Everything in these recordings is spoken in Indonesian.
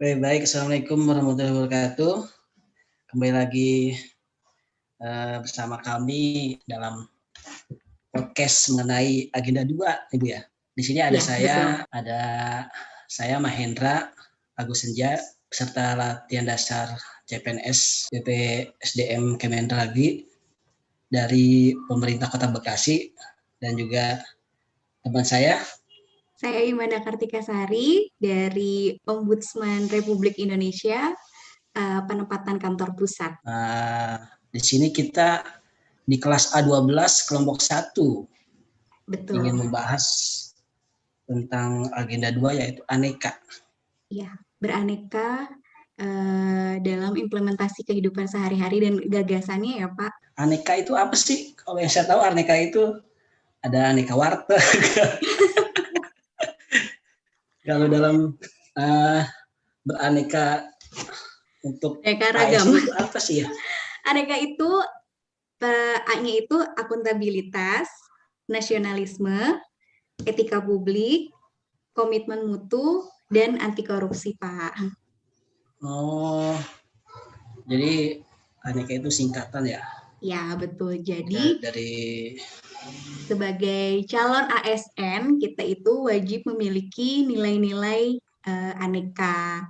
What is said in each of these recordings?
Baik. Assalamualaikum warahmatullahi wabarakatuh. Kembali lagi bersama kami dalam podcast mengenai agenda 2, Ibu ya. Di sini ada saya Mahendra Agus Senja, peserta latihan dasar CPNS BPSDM Kemendagri dari pemerintah Kota Bekasi, dan juga teman saya. Saya Imanda Kartikasari dari Ombudsman Republik Indonesia, penempatan kantor pusat. Di sini kita di kelas A12 kelompok 1. Betul. Ingin membahas tentang agenda 2 yaitu aneka. Ya, beraneka dalam implementasi kehidupan sehari-hari dan gagasannya ya Pak. Aneka itu apa sih? Kalau yang saya tahu aneka itu ada aneka warteg. Kalau dalam beraneka untuk aneka ragam itu apa sih ya? Aneka itu A-nya itu akuntabilitas, nasionalisme, etika publik, komitmen mutu, dan anti korupsi, Pak. Oh, jadi aneka itu singkatan ya? Ya, betul. Jadi dari sebagai calon ASN, kita itu wajib memiliki nilai-nilai aneka.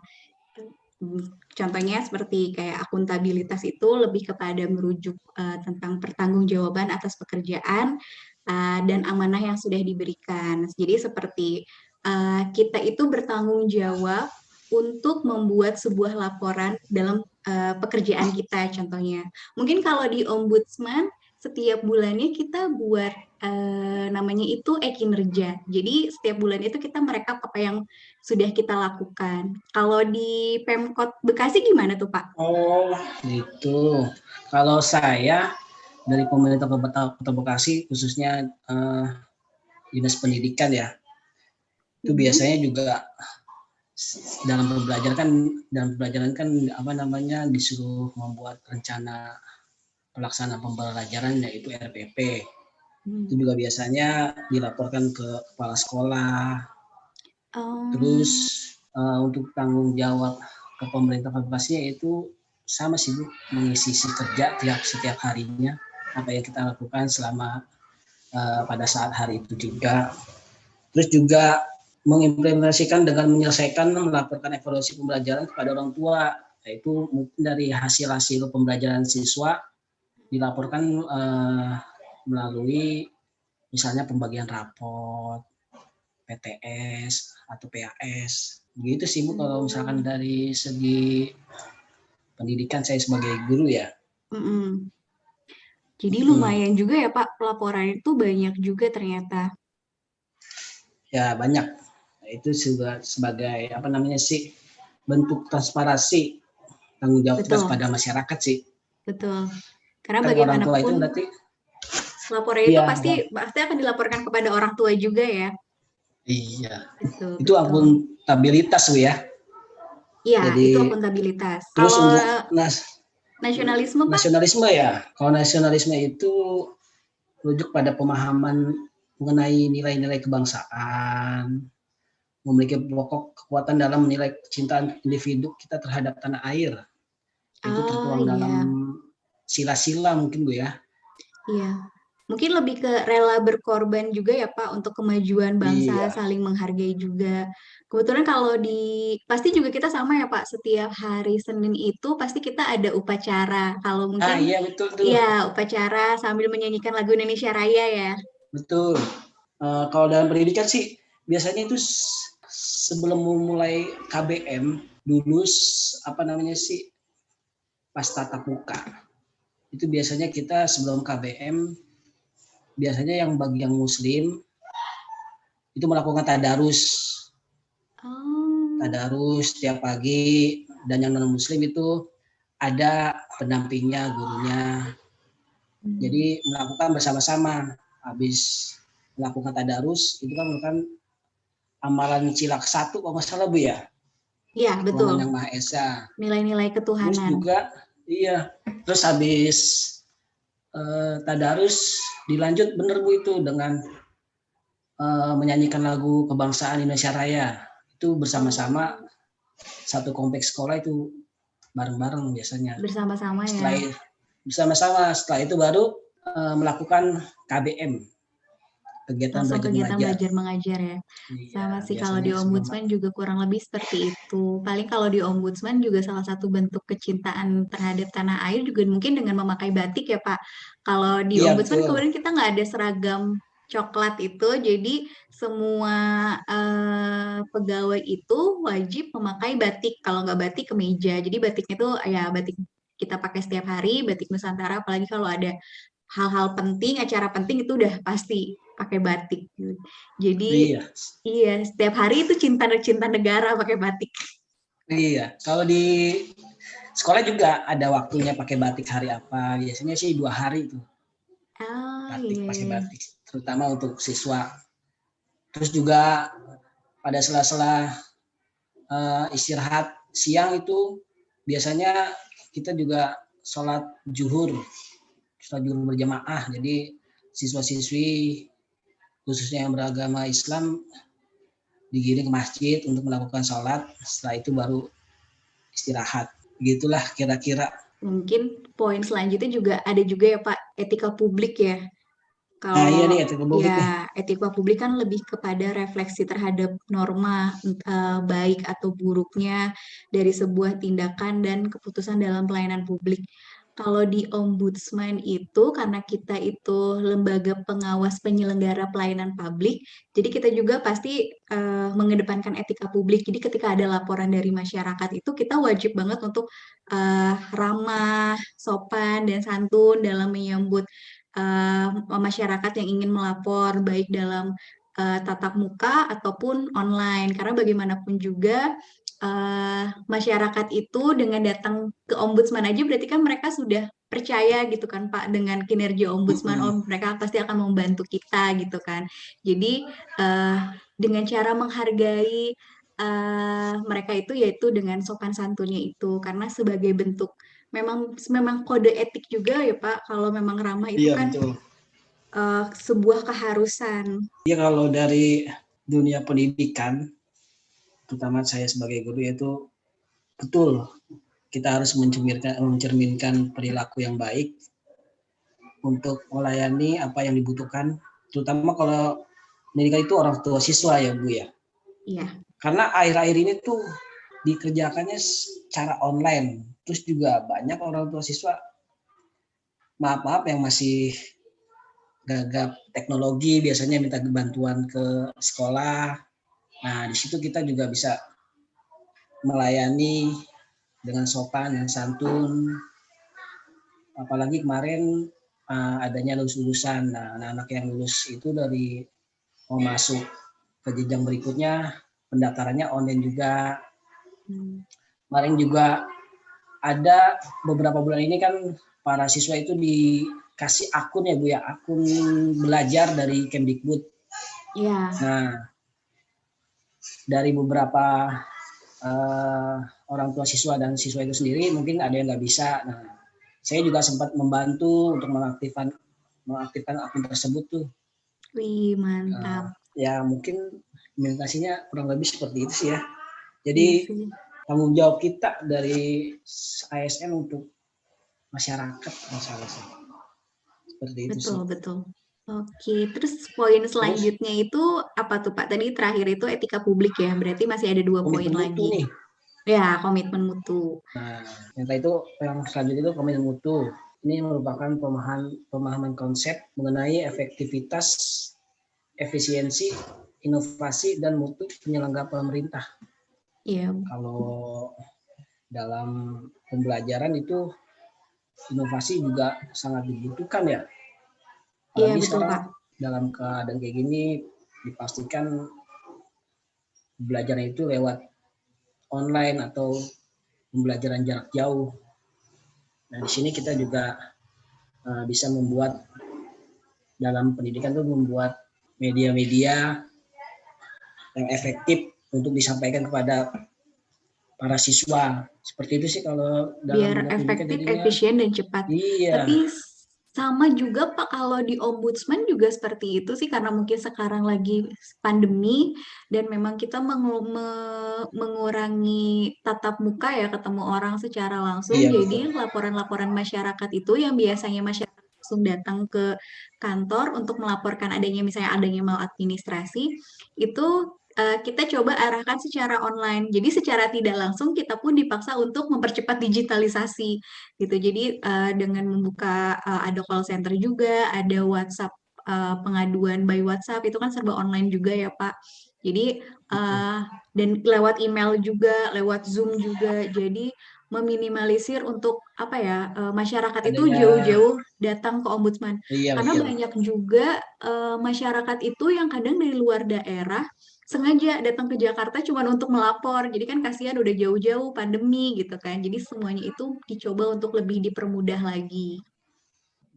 Contohnya seperti kayak akuntabilitas itu lebih kepada merujuk tentang pertanggungjawaban atas pekerjaan dan amanah yang sudah diberikan. Jadi seperti kita itu bertanggung jawab untuk membuat sebuah laporan dalam pekerjaan kita contohnya. Mungkin kalau di Ombudsman setiap bulannya kita buat namanya itu e-kinerja. Jadi setiap bulan itu kita merekap apa yang sudah kita lakukan. Kalau di Pemkot Bekasi gimana tuh Pak? Oh gitu. Kalau saya dari pemerintah Kota Bekasi khususnya Dinas Pendidikan ya, itu biasanya juga dalam pembelajaran kan disuruh membuat rencana pelaksanaan pembelajaran yaitu RPP. Itu juga biasanya dilaporkan ke kepala sekolah. Terus untuk tanggung jawab ke pemerintah Bekasi yaitu sama sih Bu, mengisi kerja setiap harinya apa yang kita lakukan selama pada saat hari itu juga. Terus juga mengimplementasikan dengan melaporkan evaluasi pembelajaran kepada orang tua, yaitu mungkin dari hasil pembelajaran siswa dilaporkan melalui misalnya pembagian raport, PTS atau PAS. Begitu sih Bu kalau misalkan dari segi pendidikan saya sebagai guru ya. Jadi lumayan juga ya Pak, pelaporan itu banyak juga ternyata. Ya banyak. Itu juga sebagai bentuk transparansi tanggung jawab kita kepada masyarakat sih. Betul. Karena kan bagaimanapun berarti laporan itu pasti akan dilaporkan kepada orang tua juga ya. Iya. Betul, itu akuntabilitas Bu ya. Iya, itu akuntabilitas. Terus kalau untuk nasionalisme Pak? Nasionalisme ya. Kalau nasionalisme itu rujuk pada pemahaman mengenai nilai-nilai kebangsaan, memiliki pokok kekuatan dalam menilai kecintaan individu kita terhadap tanah air. Itu tertuang dalam sila-sila mungkin Bu ya. Iya. Mungkin lebih ke rela berkorban juga ya Pak untuk kemajuan bangsa, saling menghargai juga. Kebetulan kalau pasti juga kita sama ya Pak, setiap hari Senin itu pasti kita ada upacara. Kalau mungkin iya betul tuh. Iya, upacara sambil menyanyikan lagu Indonesia Raya ya. Betul. Kalau dalam pendidikan sih biasanya itu sebelum memulai KBM dulu pas tatap muka. Itu biasanya kita sebelum KBM biasanya bagi yang muslim itu melakukan tadarus. Tadarus setiap pagi, dan yang non muslim itu ada pendampingnya, gurunya. Jadi melakukan bersama-sama. Habis melakukan tadarus itu kan merupakan amalan cilak 1 kalau nggak salah Bu ya. Iya, betul. Yang Maha Esa. Nilai-nilai ketuhanan. Terus juga terus habis tadarus dilanjut bener Bu itu dengan menyanyikan lagu kebangsaan Indonesia Raya. Itu bersama-sama satu kompleks sekolah itu bareng-bareng biasanya. Bersama-sama Setelah ya. bersama-sama, setelah itu baru melakukan KBM, kegiatan Langsung belajar kegiatan mengajar. belajar mengajar ya. Iya, Sama sih kalau di biasanya Ombudsman juga kurang lebih seperti itu. Paling kalau di Ombudsman juga salah satu bentuk kecintaan terhadap tanah air juga mungkin dengan memakai batik ya Pak. Kalau di iya Ombudsman betul. kemudian kita nggak ada seragam coklat itu, jadi semua pegawai itu wajib memakai batik. Kalau nggak batik kemeja. Jadi batiknya itu ya batik kita pakai setiap hari, batik Nusantara. Apalagi kalau ada hal-hal penting, acara penting itu udah pasti pakai batik. Jadi Iya, iya, setiap hari itu cinta negara pakai batik. iya. Kalau di sekolah juga ada waktunya pakai batik hari apa? Biasanya sih 2 hari itu Ah, batik, iya, pakai iya. batik, terutama untuk siswa. Terus juga pada sela-sela istirahat siang itu biasanya kita juga sholat zuhur berjamaah. Jadi siswa-siswi khususnya yang beragama Islam digiring ke masjid untuk melakukan sholat. Setelah itu baru istirahat. Begitulah kira-kira. Mungkin poin selanjutnya juga ada juga ya Pak, etika publik ya. Nah iya nih Kalau etika publik nih. ya etika publik kan lebih kepada refleksi terhadap norma baik atau buruknya dari sebuah tindakan dan keputusan dalam pelayanan publik. Kalau di Ombudsman itu karena kita itu lembaga pengawas penyelenggara pelayanan publik, jadi kita juga pasti mengedepankan etika publik. Jadi ketika ada laporan dari masyarakat itu kita wajib banget untuk ramah, sopan dan santun dalam menyambut masyarakat yang ingin melapor baik dalam tatap muka ataupun online karena bagaimanapun juga masyarakat itu dengan datang ke ombudsman aja berarti kan mereka sudah percaya gitu kan Pak dengan kinerja ombudsman, oh mereka pasti akan membantu kita gitu kan. Jadi dengan cara menghargai mereka itu yaitu dengan sopan santunnya itu karena sebagai bentuk memang kode etik juga ya Pak kalau memang ramah itu Iya kan betul. sebuah keharusan. Iya kalau dari dunia pendidikan, terutama saya sebagai guru yaitu betul kita harus mencerminkan perilaku yang baik untuk melayani apa yang dibutuhkan, terutama kalau pendidikan itu orang tua siswa ya Bu ya. Iya. Karena akhir-akhir ini tuh dikerjakannya secara online, terus juga banyak orang tua siswa maaf yang masih gagap teknologi, biasanya minta bantuan ke sekolah. Nah di situ kita juga bisa melayani dengan sopan dan santun. Apalagi kemarin adanya lulus-lulusan. Nah, anak-anak yang lulus itu dari mau masuk ke jenjang berikutnya, pendaftarannya online juga. Kemarin juga ada beberapa bulan ini kan para siswa itu dikasih akun ya Bu ya, akun belajar dari Kemdikbud. Iya. Nah, dari beberapa orang tua siswa dan siswa itu sendiri mungkin ada yang nggak bisa. Nah, saya juga sempat membantu untuk mengaktifkan akun tersebut tuh. Wih, mantap. Ya mungkin implementasinya kurang lebih seperti itu sih ya. Jadi Iya sih. tanggung jawab kita dari ASN untuk masyarakat masalah sih. Seperti itu Betul, sih. betul. Oke, terus poin selanjutnya itu apa tuh Pak? Tadi terakhir itu etika publik ya, berarti masih ada 2 poin Komitmen mutu lagi. nih. Ya, komitmen mutu. Nah, yang selanjutnya itu komitmen mutu. Ini merupakan pemahaman konsep mengenai efektivitas, efisiensi, inovasi, dan mutu penyelenggara pemerintah. Iya. Kalau dalam pembelajaran itu inovasi juga sangat dibutuhkan ya. Iya, Apalagi betul sekarang Pak. dalam keadaan kayak gini dipastikan belajarnya itu lewat online atau pembelajaran jarak jauh. Nah, di sini kita juga bisa membuat dalam pendidikan itu membuat media-media yang efektif untuk disampaikan kepada para siswa. Seperti itu sih kalau dalam Biar dunia pendidikan efektif, jadinya. efisien, dan cepat. Iya. Tapi Sama juga Pak, kalau di Ombudsman juga seperti itu sih, karena mungkin sekarang lagi pandemi dan memang kita mengurangi tatap muka ya, ketemu orang secara langsung. Iya betul. Jadi laporan-laporan masyarakat itu yang biasanya masyarakat langsung datang ke kantor untuk melaporkan adanya maladministrasi, itu kita coba arahkan secara online. Jadi secara tidak langsung kita pun dipaksa untuk mempercepat digitalisasi gitu. Jadi dengan membuka ada call center juga, ada WhatsApp, pengaduan by WhatsApp itu kan serba online juga ya Pak. Jadi Betul. dan lewat email juga, lewat Zoom juga. Jadi meminimalisir untuk apa ya, masyarakat itu Adanya, jauh-jauh datang ke ombudsman. iya Karena betul. banyak juga masyarakat itu yang kadang dari luar daerah sengaja datang ke Jakarta cuma untuk melapor. Jadi kan kasihan udah jauh-jauh pandemi gitu kan. Jadi semuanya itu dicoba untuk lebih dipermudah lagi.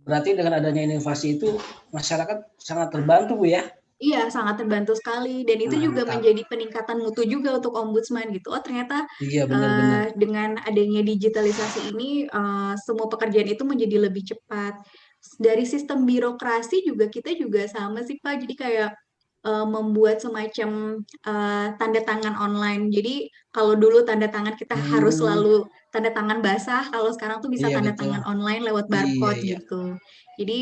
Berarti dengan adanya inovasi itu masyarakat sangat terbantu Bu ya. Iya, sangat terbantu sekali. Dan itu juga Mantap. menjadi peningkatan mutu juga untuk ombudsman gitu. Oh, ternyata Iya benar-benar. dengan adanya digitalisasi ini, semua pekerjaan itu menjadi lebih cepat. Dari sistem birokrasi juga kita juga sama sih, Pak. Jadi kayak membuat semacam tanda tangan online. Jadi kalau dulu tanda tangan kita harus Hmm, selalu tanda tangan basah, kalau sekarang tuh bisa iya tanda betul. tangan online lewat Iya barcode iya. gitu. Jadi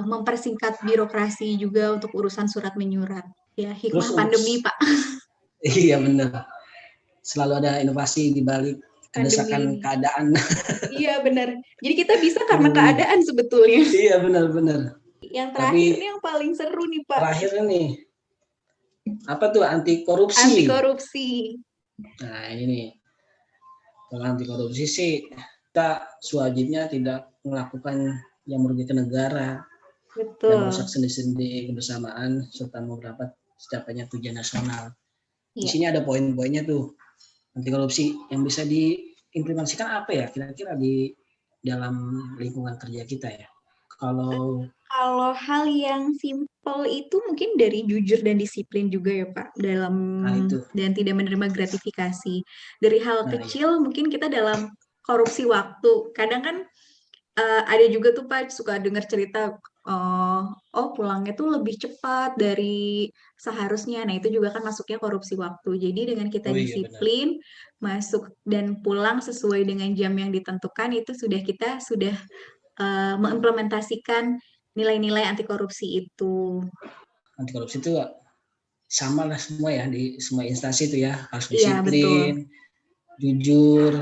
mempersingkat birokrasi juga untuk urusan surat menyurat. Ya, Terus hikmah untuk pandemi, Pak, iya benar. Selalu ada inovasi di balik pandemi kedesakan ini. keadaan. Iya, benar. Jadi kita bisa karena Benar-benar. keadaan sebetulnya. Iya benar-benar. Yang Tapi terakhir nih yang paling seru nih, Pak. terakhir nih apa tuh anti korupsi? Anti korupsi. Nah ini kalau anti korupsi sih kita sewajibnya tidak melakukan yang merugikan negara dan merusak Betul. sendi-sendi kebersamaan serta mendapat tercapainya tujuan nasional. Di Iya. sini ada poin-poinnya tuh anti korupsi yang bisa diimplementasikan apa ya kira-kira di dalam lingkungan kerja kita ya. Kalau Kalau hal yang simpel itu mungkin dari jujur dan disiplin juga ya Pak, dalam nah itu, dan tidak menerima gratifikasi. Dari hal nah iya, kecil mungkin kita dalam korupsi waktu. Kadang kan ada juga tuh Pak suka dengar cerita oh pulangnya tuh lebih cepat dari seharusnya. Nah, itu juga kan masuknya korupsi waktu. Jadi dengan kita oh iya benar. disiplin masuk dan pulang sesuai dengan jam yang ditentukan itu sudah mengimplementasikan nilai-nilai anti korupsi itu. Anti korupsi itu sama lah semua ya di semua instansi itu ya harus Iya, betul. disiplin, jujur,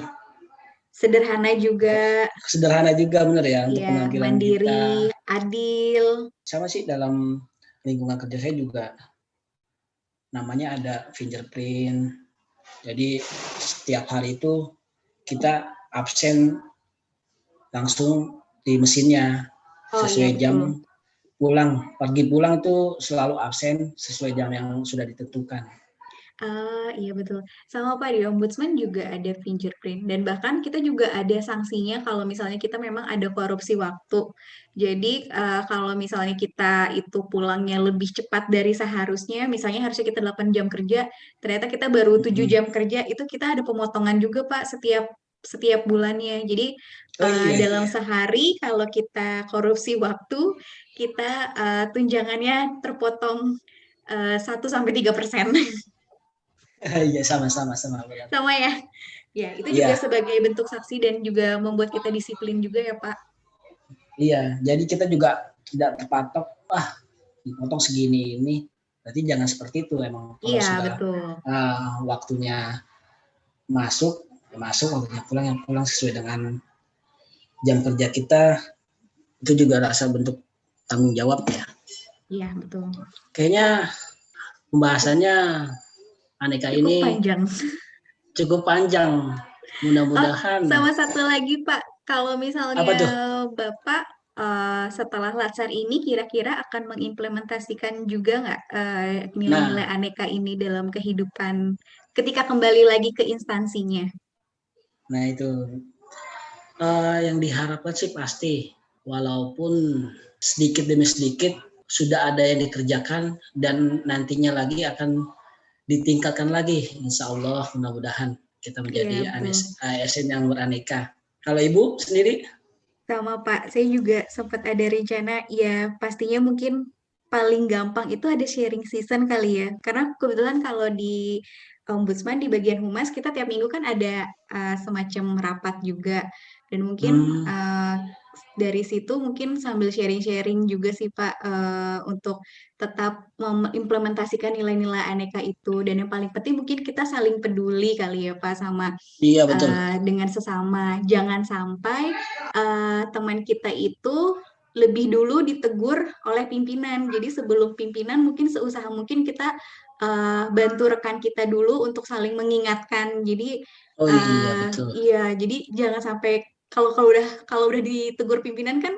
Sederhana juga, sederhana juga benar ya untuk ya, penampilan mandiri, kita. adil. Sama sih dalam lingkungan kerja saya juga namanya ada fingerprint. Jadi setiap hari itu kita absen langsung di mesinnya Oh iya, sesuai betul. jam pulang. Pergi pulang itu selalu absen sesuai jam yang sudah ditentukan. Iya betul. Sama Pak, di Ombudsman juga ada fingerprint dan bahkan kita juga ada sanksinya kalau misalnya kita memang ada korupsi waktu. Jadi kalau misalnya kita itu pulangnya lebih cepat dari seharusnya, misalnya harusnya kita 8 jam kerja, ternyata kita baru 7 jam kerja, itu kita ada pemotongan juga Pak setiap setiap bulannya. Jadi Oh iya, dalam sehari kalau kita korupsi waktu, kita tunjangannya terpotong 1 sampai 3%. iya sama-sama sama benar. Sama ya. Ya, itu juga Iya, sebagai bentuk saksi dan juga membuat kita disiplin juga ya, Pak. iya. Jadi kita juga tidak terpatok, dipotong segini ini. Berarti jangan seperti itu emang. Kalau Iya, sudah betul. waktunya masuk, ya masuk waktunya pulang yang pulang sesuai dengan jam kerja kita itu juga rasa bentuk tanggung jawab ya. Iya, betul. Kayaknya pembahasannya aneka Cukup ini panjang. cukup panjang. Oh, Mudah-mudahan sama satu lagi, Pak. Kalau apa misalnya tuh? Bapak setelah Latsar ini kira-kira akan mengimplementasikan juga nggak nilai-nilai Nah, aneka ini dalam kehidupan ketika kembali lagi ke instansinya? nah itu yang diharapkan sih pasti, walaupun sedikit demi sedikit sudah ada yang dikerjakan dan nantinya lagi akan ditingkatkan lagi, insya Allah mudah-mudahan kita Iya, menjadi betul. ASN yang beraneka. Kalau Ibu sendiri? Sama Pak, saya juga sempat ada rencana, ya pastinya mungkin paling gampang itu ada sharing season kali ya. Karena kebetulan kalau di Ombudsman di bagian humas kita tiap minggu kan ada semacam rapat juga. Dan mungkin Hmm, dari situ mungkin sambil sharing-sharing juga sih Pak, untuk tetap mengimplementasikan nilai-nilai aneka itu. Dan yang paling penting mungkin kita saling peduli kali ya Pak sama iya betul. dengan sesama. Jangan sampai teman kita itu lebih dulu ditegur oleh pimpinan. Jadi sebelum pimpinan mungkin seusaha mungkin kita bantu rekan kita dulu untuk saling mengingatkan. Jadi Oh iya betul. iya, jadi jangan sampai kalau udah ditegur pimpinan kan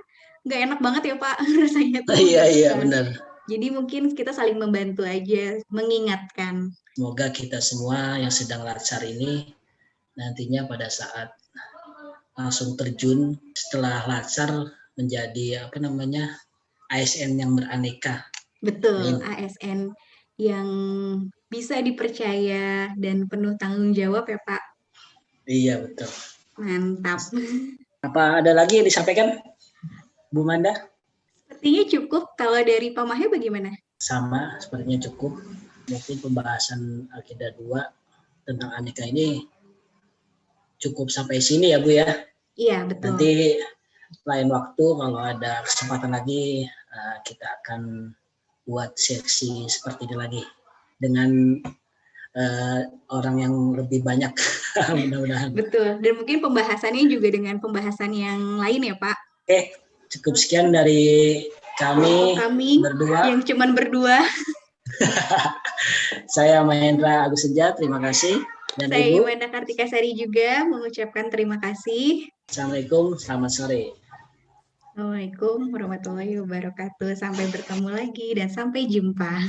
nggak enak banget ya Pak rasanya tuh Iya gitu iya kan. benar. Jadi mungkin kita saling membantu aja, mengingatkan. Semoga kita semua yang sedang latsar ini nantinya pada saat langsung terjun setelah latsar menjadi apa namanya ASN yang beraneka. Betul, Amin. ASN yang bisa dipercaya dan penuh tanggung jawab ya Pak. Iya betul. Mantap. Apa ada lagi yang disampaikan, Bu Manda? Sepertinya cukup. Kalau dari Pak Mahya bagaimana? Sama, sepertinya cukup. Mungkin pembahasan Akidah 2 tentang aneka ini cukup sampai sini ya Bu ya. Iya, betul. Nanti lain waktu kalau ada kesempatan lagi kita akan buat sesi seperti ini lagi dengan orang yang lebih banyak mudah-mudahan. Betul. Dan mungkin pembahasannya juga dengan pembahasan yang lain ya Pak. Oke, cukup sekian dari kami berdua. Yang cuman berdua. Saya Mahendra Agus Senja, terima kasih. Dan Saya Ibu. Iwanda Kartika Sari juga mengucapkan terima kasih. Assalamualaikum, selamat sore. Assalamualaikum warahmatullahi wabarakatuh. Sampai bertemu lagi dan sampai jumpa.